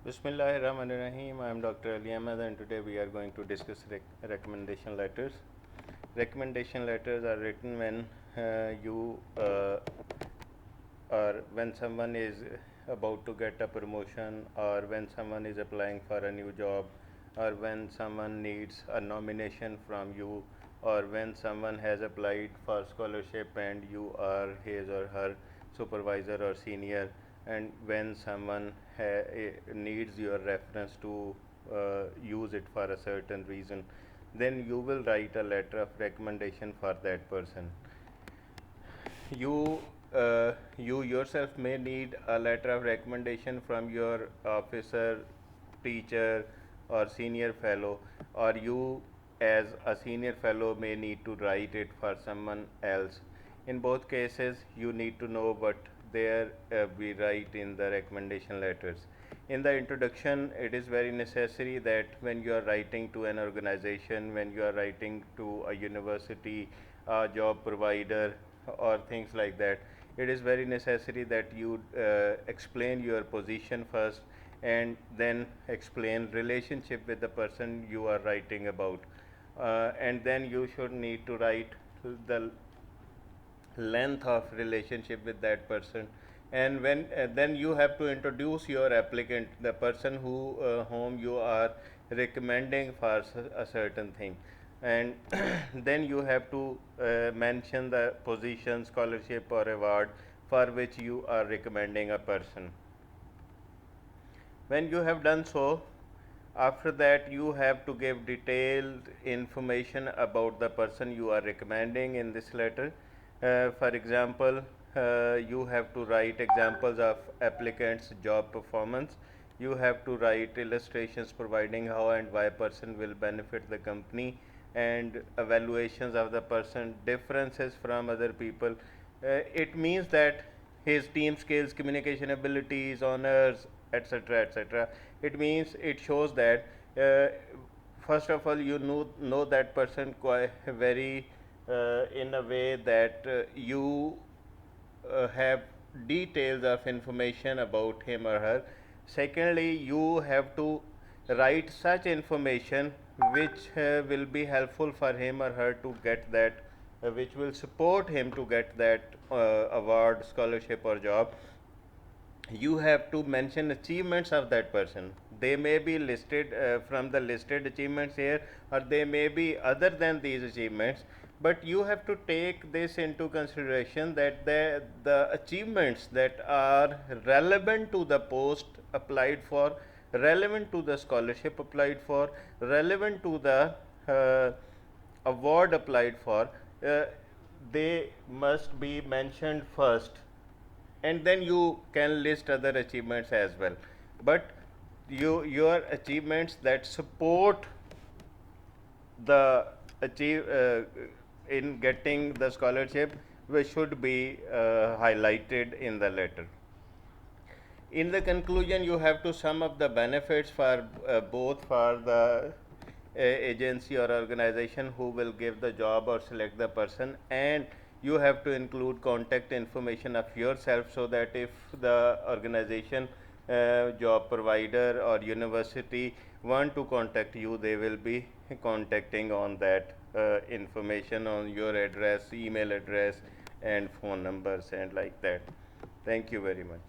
Bismillahirrahmanirrahim. I am Dr. Ali Ahmed and today we are going to discuss recommendation letters. Recommendation letters are written when you or when someone is about to get a promotion, or when someone is applying for a new job, or when someone needs a nomination from you, or when someone has applied for scholarship and you are his or her supervisor or senior, and when someone needs your reference to use it for a certain reason, then you will write a letter of recommendation for that person. You yourself may need a letter of recommendation from your officer, teacher, or senior fellow, or you as a senior fellow may need to write it for someone else. In both cases, you need to know what there we write in the recommendation letters. In the introduction, it is very necessary that when you are writing to an organization, when you are writing to a university, a job provider, or things like that, it is very necessary that you explain your position first and then explain relationship with the person you are writing about, and then you should need to write the length of relationship with that person, and when then you have to introduce your applicant, the person whom you are recommending for a certain thing, and then you have to mention the position, scholarship, or award for which you are recommending a person. When you have done so, after that you have to give detailed information about the person you are recommending in this letter. For example, you have to write examples of applicants' job performance. You have to write illustrations providing how and why person will benefit the company, and evaluations of the person, differences from other people. It means that his team skills, communication abilities, honors, etc., etc. It means it shows that first of all you know that person quite very in a way that you have details of information about him or her. Secondly, you have to write such information which will be helpful for him or her to get that, which will support him to get that award, scholarship, or job. You have to mention achievements of that person. They may be listed from the listed achievements here, or they may be other than these achievements, but you have to take this into consideration that the achievements that are relevant to the post applied for, relevant to the scholarship applied for, relevant to the award applied for, they must be mentioned first, and then you can list other achievements as well. But your achievements that support the achieve in getting the scholarship, which should be highlighted in the letter. In the conclusion, you have to sum up the benefits for both for the agency or organization who will give the job or select the person, and you have to include contact information of yourself, so that if the organization, job provider, or university want to contact you, they will be contacting on that information, on your address, email address, and phone numbers, and like that. Thank you very much.